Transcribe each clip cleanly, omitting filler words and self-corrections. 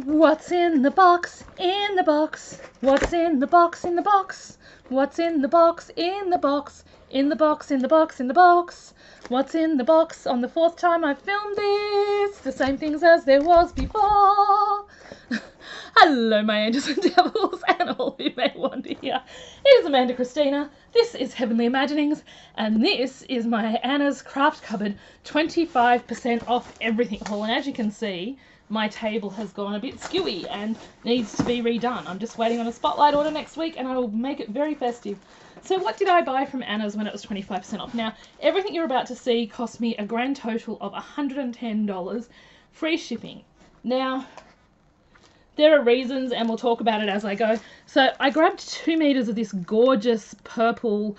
What's in the box? In the box. What's in the box? In the box. What's in the box? In the box. In the box. In the box. In the box. What's in the box? On the fourth time I filmed this, the same things as there was before. Hello, my angels and devils, and all you may wonder here. It is Amanda Christina. This is Heavenly Imaginings, and this is my Anna's Craft Cupboard 25% off everything haul. And as you can see, my table has gone a bit skewy and needs to be redone. I'm just waiting on a spotlight order next week, and I will make it very festive. So what did I buy from Anna's when it was 25% off? Now, everything you're about to see cost me a grand total of $110, free shipping. Now, there are reasons, and we'll talk about it as I go. So I grabbed 2 meters of this gorgeous purple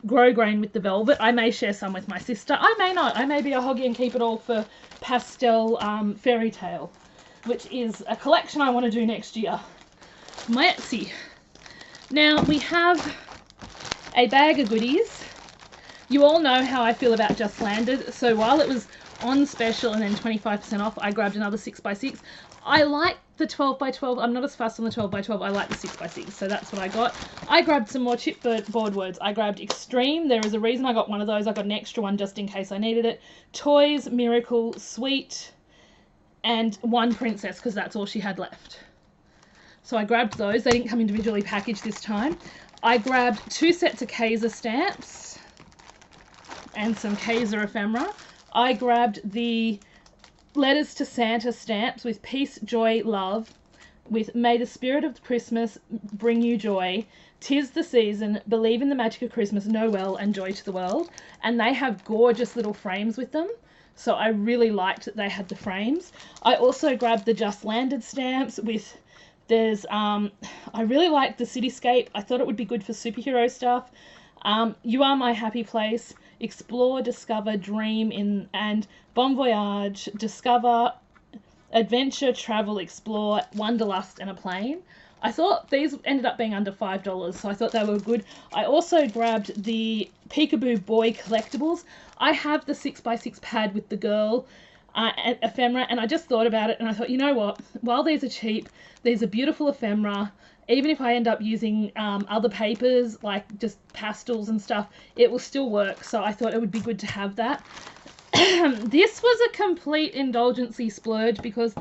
grow grain with the velvet. I may share some with my sister. I may not. I may be a hoggy and keep it all for pastel fairy tale, which is a collection I want to do next year. My Etsy. Now we have a bag of goodies. You all know how I feel about Just Landed, so while it was on special and then 25% off, I grabbed another 6x6. I like the 12x12. I'm not as fast on the 12x12. I like the 6x6, so that's what I got. I grabbed some more chipboard words. I grabbed Extreme. There is a reason I got one of those. I got an extra one just in case I needed it. Toys, Miracle, Sweet, and one Princess, because that's all she had left. So I grabbed those. They didn't come individually packaged this time. I grabbed 2 sets of Kaiser stamps and some Kaiser ephemera. I grabbed the Letters to Santa stamps with Peace, Joy, Love, with May the Spirit of Christmas bring you joy, 'Tis the season, believe in the magic of Christmas, know well, and joy to the world. And they have gorgeous little frames with them, so I really liked that they had the frames. I also grabbed the Just Landed stamps with, there's, I really liked the Cityscape. I thought it would be good for superhero stuff. You Are My Happy Place, Explore, Discover, Dream, and Bon Voyage, Discover, Adventure, Travel, Explore, Wanderlust, and a Plane. I thought these ended up being under $5, so I thought they were good. I also grabbed the Peekaboo Boy collectibles. I have the 6x6 pad with the girl ephemera, and I just thought about it, and I thought, you know what? While these are cheap, these are beautiful ephemera. Even if I end up using other papers, like just pastels and stuff, it will still work. So I thought it would be good to have that. This was a complete indulgency splurge because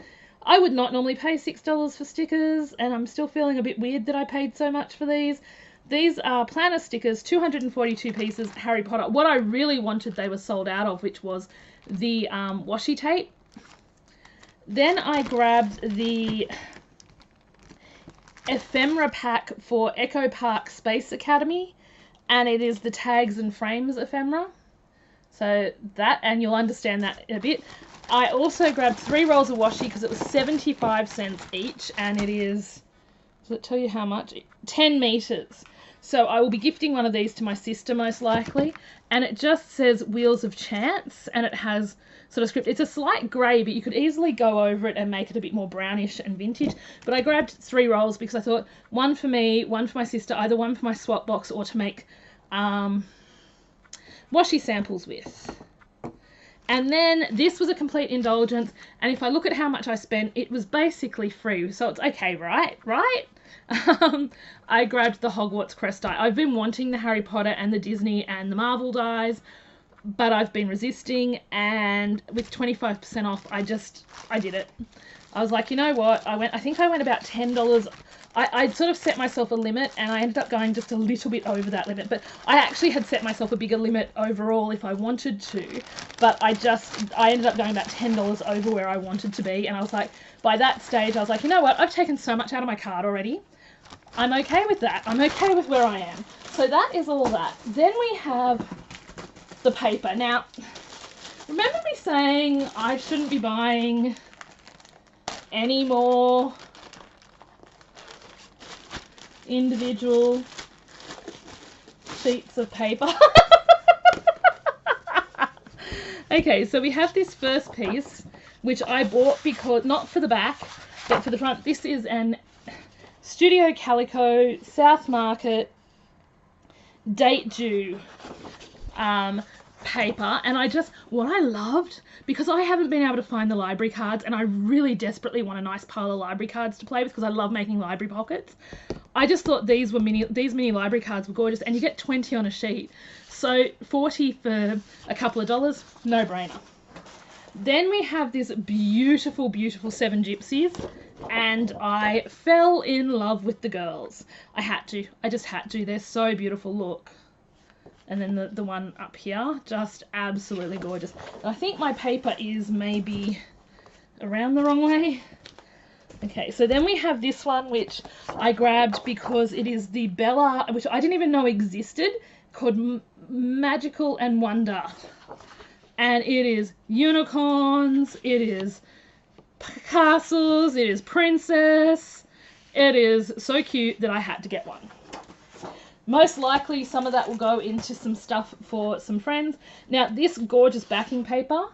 I would not normally pay $6 for stickers, and I'm still feeling a bit weird that I paid so much for these. These are planner stickers, 242 pieces, Harry Potter. What I really wanted they were sold out of, which was the washi tape. Then I grabbed the ephemera pack for Echo Park Space Academy, and it is the tags and frames ephemera. So that, and you'll understand that in a bit. I also grabbed 3 rolls of washi because it was 75 cents each, and it is, does it tell you how much? 10 meters. So I will be gifting one of these to my sister most likely, and it just says Wheels of Chance, and it has sort of script. It's a slight grey, but you could easily go over it and make it a bit more brownish and vintage. But I grabbed 3 rolls because I thought one for me, one for my sister, either one for my swap box or to make washi samples with. And then this was a complete indulgence, and if I look at how much I spent, it was basically free, so it's okay, right? I grabbed the Hogwarts crest die. I've been wanting the Harry Potter and the Disney and the Marvel dies, but I've been resisting, and with 25% off, I did it. I was like, you know what, I think I went about $10. I sort of set myself a limit, and I ended up going just a little bit over that limit, but I actually had set myself a bigger limit overall if I wanted to, but I ended up going about $10 over where I wanted to be, and I was like, by that stage, I was like, you know what, I've taken so much out of my cart already. I'm okay with that. I'm okay with where I am. So that is all that. Then we have the paper. Now, remember me saying I shouldn't be buying any more individual sheets of paper? Okay, so we have this first piece, which I bought because, not for the back, but for the front. This is an Studio Calico South Market date due paper, and what I loved, because I haven't been able to find the library cards, and I really desperately want a nice pile of library cards to play with because I love making library pockets. I just thought these mini library cards were gorgeous, and you get 20 on a sheet. So 40 for a couple of dollars, no brainer. Then we have this beautiful, beautiful Seven Gypsies, and I fell in love with the girls. I just had to. They're so beautiful, look. And then the one up here, just absolutely gorgeous. I think my paper is maybe around the wrong way. Okay, so then we have this one, which I grabbed because it is the Bella, which I didn't even know existed, called Magical and Wonder. And it is unicorns, it is castles, it is princess. It is so cute that I had to get one. Most likely some of that will go into some stuff for some friends. Now this gorgeous backing paper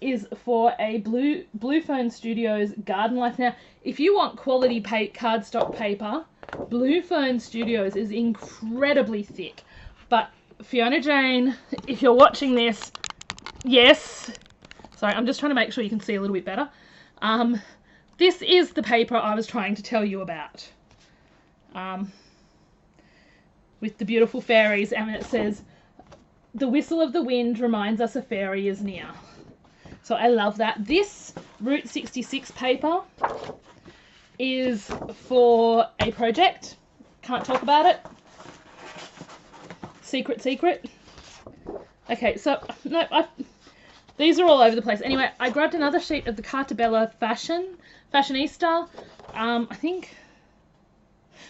is for a Blue Phone Studios Garden Life. Now if you want quality cardstock paper, Blue Phone Studios is incredibly thick. But Fiona Jane, if you're watching this, yes, sorry, I'm just trying to make sure you can see a little bit better. This is the paper I was trying to tell you about. With the beautiful fairies, and it says, "The whistle of the wind reminds us a fairy is near." So I love that. This Route 66 paper is for a project. Can't talk about it. Secret. Okay, so no, these are all over the place. Anyway, I grabbed another sheet of the Cartabella Fashionista, I think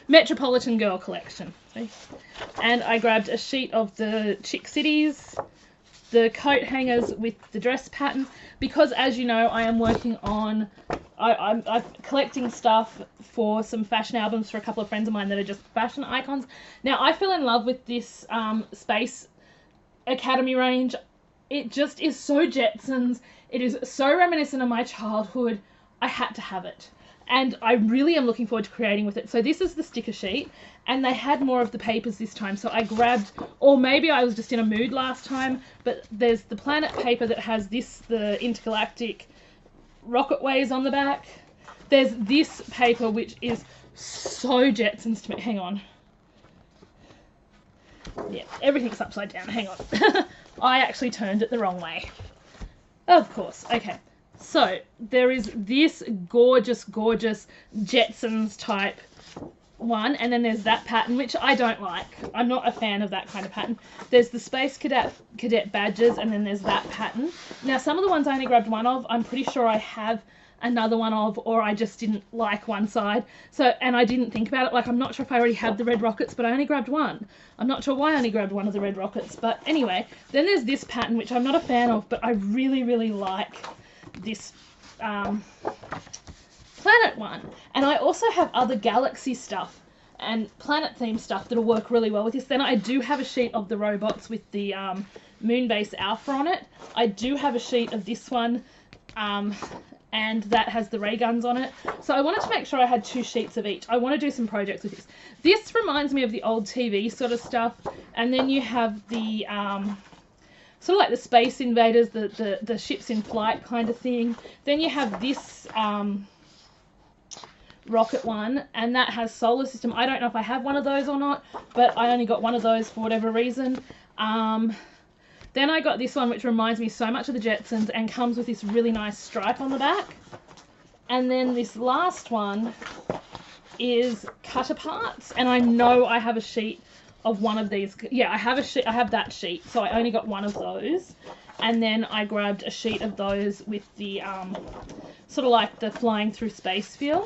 Metropolitan Girl collection. See? And I grabbed a sheet of the Chick Cities, the coat hangers with the dress pattern, because as you know, I am working on, I'm collecting stuff for some fashion albums for a couple of friends of mine that are just fashion icons. Now, I fell in love with this Space Academy range. It just is so Jetsons. It is so reminiscent of my childhood. I had to have it. And I really am looking forward to creating with it. So this is the sticker sheet, and they had more of the papers this time. So I grabbed, or maybe I was just in a mood last time, but there's the planet paper that has the intergalactic rocket ways on the back. There's this paper, which is so Jetsons to me. Hang on. Yeah, everything's upside down. Hang on. I actually turned it the wrong way. Of course. Okay. So there is this gorgeous, gorgeous Jetsons type one, and then there's that pattern, which I don't like. I'm not a fan of that kind of pattern. There's the Space Cadet badges, and then there's that pattern. Now, some of the ones I only grabbed one of, I'm pretty sure I have another one of, or I just didn't like one side. So, and I didn't think about it. Like, I'm not sure if I already had the red rockets, but I only grabbed one. I'm not sure why I only grabbed one of the red rockets. But anyway, then there's this pattern, which I'm not a fan of, but I really, really like this planet one. And I also have other galaxy stuff and planet themed stuff that'll work really well with this. Then I do have a sheet of the robots with the Moonbase Alpha on it. I do have a sheet of this one, and that has the ray guns on it. So I wanted to make sure I had 2 sheets of each. I want to do some projects with this. This reminds me of the old TV sort of stuff. And then you have the sort of like the Space Invaders, the ships in flight kind of thing. Then you have this rocket one, and that has solar system. I don't know if I have one of those or not, but I only got one of those for whatever reason. Then I got this one, which reminds me so much of the Jetsons and comes with this really nice stripe on the back. And then this last one is cut aparts, and I know I have a sheet of one of these. Yeah, I have a sheet. I have that sheet, so I only got one of those. And then I grabbed a sheet of those with the sort of like the flying through space feel.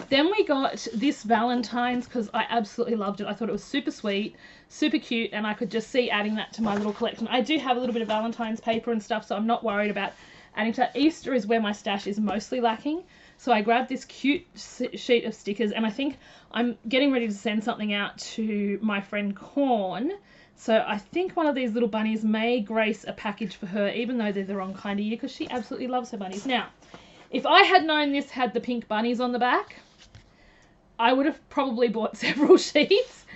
Then we got this Valentine's because I absolutely loved it. I thought it was super sweet, super cute, and I could just see adding that to my little collection. I do have a little bit of Valentine's paper and stuff, so I'm not worried about adding to that. Easter is where my stash is mostly lacking. So I grabbed this cute sheet of stickers, and I think I'm getting ready to send something out to my friend Corn. So I think one of these little bunnies may grace a package for her, even though they're the wrong kind of year, because she absolutely loves her bunnies. Now, if I had known this had the pink bunnies on the back, I would have probably bought several sheets,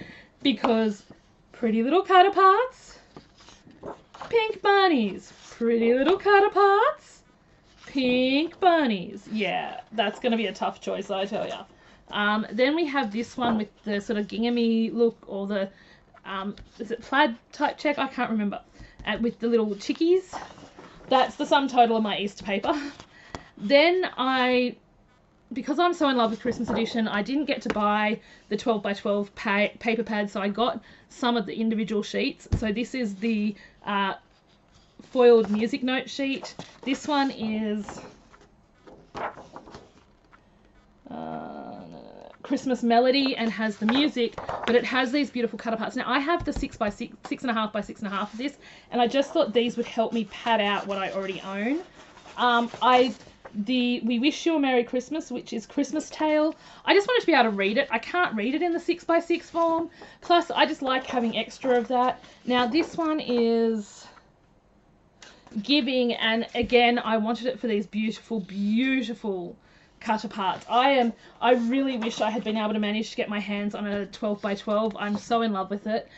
because pretty little cut aparts. Pink bunnies. Pretty little cutter parts. Pink bunnies. Yeah, that's going to be a tough choice, I tell ya. Then we have this one with the sort of ginghamy look, or the, is it plaid type check? I can't remember. With the little chickies. That's the sum total of my Easter paper. Then because I'm so in love with Christmas edition, I didn't get to buy the 12 by 12 paper pads, so I got some of the individual sheets. So this is the foiled music note sheet. This one is Christmas Melody and has the music, but it has these beautiful cutter parts. Now I have the 6 by 6, 6.5 by 6.5 of this, and I just thought these would help me pad out what I already own. We Wish You a Merry Christmas, which is Christmas Tale. I just wanted to be able to read it. I can't read it in the 6 by 6 form. Plus, I just like having extra of that. Now, this one is Giving, and again, I wanted it for these beautiful, beautiful cutter parts. I really wish I had been able to manage to get my hands on a 12 by 12. I'm so in love with it.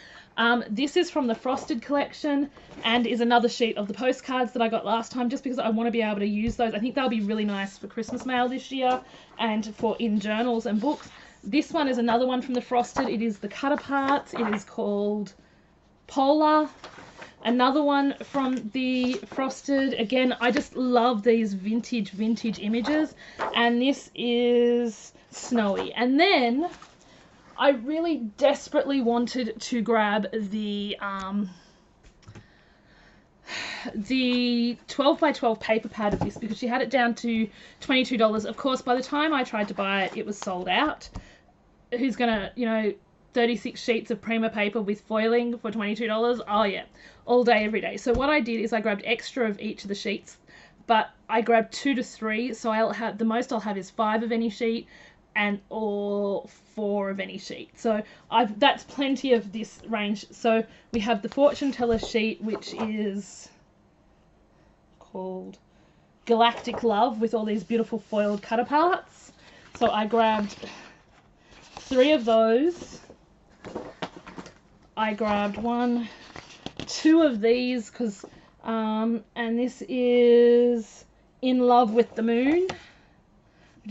This is from the Frosted collection and is another sheet of the postcards that I got last time, just because I want to be able to use those. I think they'll be really nice for Christmas mail this year and for in journals and books. This one is another one from the Frosted. It is the cutter parts. It is called Polar. Another one from the Frosted. Again, I just love these vintage images. And this is Snowy. And then I really desperately wanted to grab the 12 by 12 paper pad of this, because she had it down to $22. Of course, by the time I tried to buy it, it was sold out. Who's gonna, 36 sheets of Prima paper with foiling for $22? Oh yeah, all day, every day. So what I did is I grabbed extra of each of the sheets, but I grabbed 2 to 3, so I'll have, the most I'll have is 5 of any sheet, or 4 of any sheet. So that's plenty of this range. So we have the Fortune Teller sheet, which is called Galactic Love, with all these beautiful foiled cutter parts. So I grabbed 3 of those. I grabbed 1, 2 of these, because and this is In Love with the Moon.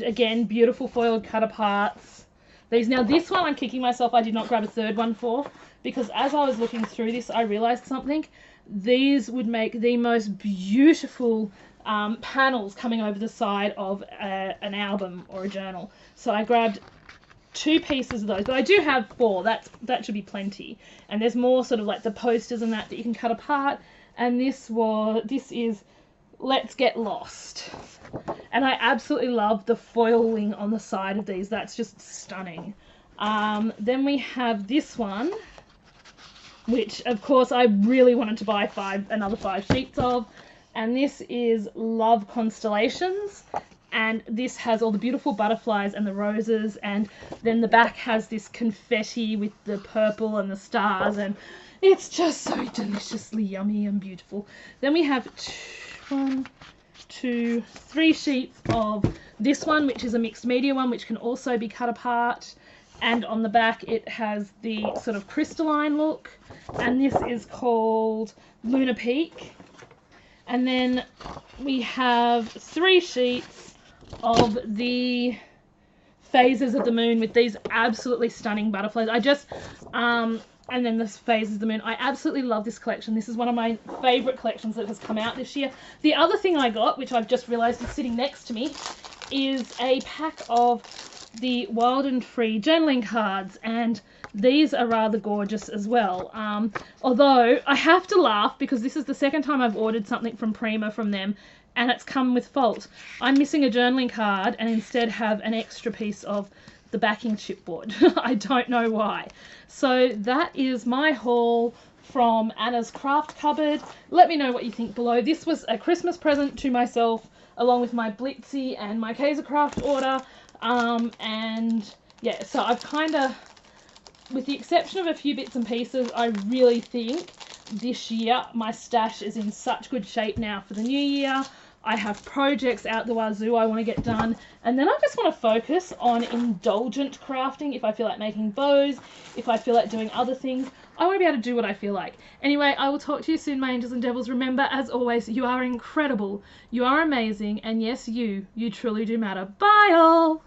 Again, beautiful foiled cutter parts. Now this one I'm kicking myself I did not grab a third one for, because as I was looking through this, I realized something. These would make the most beautiful panels coming over the side of an album or a journal. So I grabbed 2 pieces of those, but I do have 4. That should be plenty. And there's more sort of like the posters and that you can cut apart. And this is Let's Get Lost. And I absolutely love the foiling on the side of these. That's just stunning. Then we have this one, which of course I really wanted to buy another 5 sheets of. And this is Love Constellations. And this has all the beautiful butterflies and the roses, and then the back has this confetti with the purple and the stars, and it's just so deliciously yummy and beautiful. Then we have 1, 2, 3 sheets of this one, which is a mixed media one, which can also be cut apart. And on the back it has the sort of crystalline look, and this is called Lunar Peak. And then we have 3 sheets of the phases of the moon with these absolutely stunning butterflies. And then the phases of the moon. I absolutely love this collection. This is one of my favorite collections that has come out this year. The other thing I got, which I've just realized is sitting next to me, is a pack of the Wild and Free journaling cards, and these are rather gorgeous as well. Although I have to laugh, because this is the second time I've ordered something from Prima from them, and it's come with fault. I'm missing a journaling card and instead have an extra piece of the backing chipboard. I don't know why. So that is my haul from Anna's Craft Cupboard. Let me know what you think below. This was a Christmas present to myself, along with my Blitzy and my Kaiser Craft order. And yeah, so I've kind of, with the exception of a few bits and pieces, I really think this year my stash is in such good shape now for the new year. I have projects out the wazoo I want to get done, and then I just want to focus on indulgent crafting. If I feel like making bows, if I feel like doing other things, I want to be able to do what I feel like. Anyway, I will talk to you soon, my angels and devils. Remember, as always, you are incredible, you are amazing, and yes, you truly do matter. Bye all!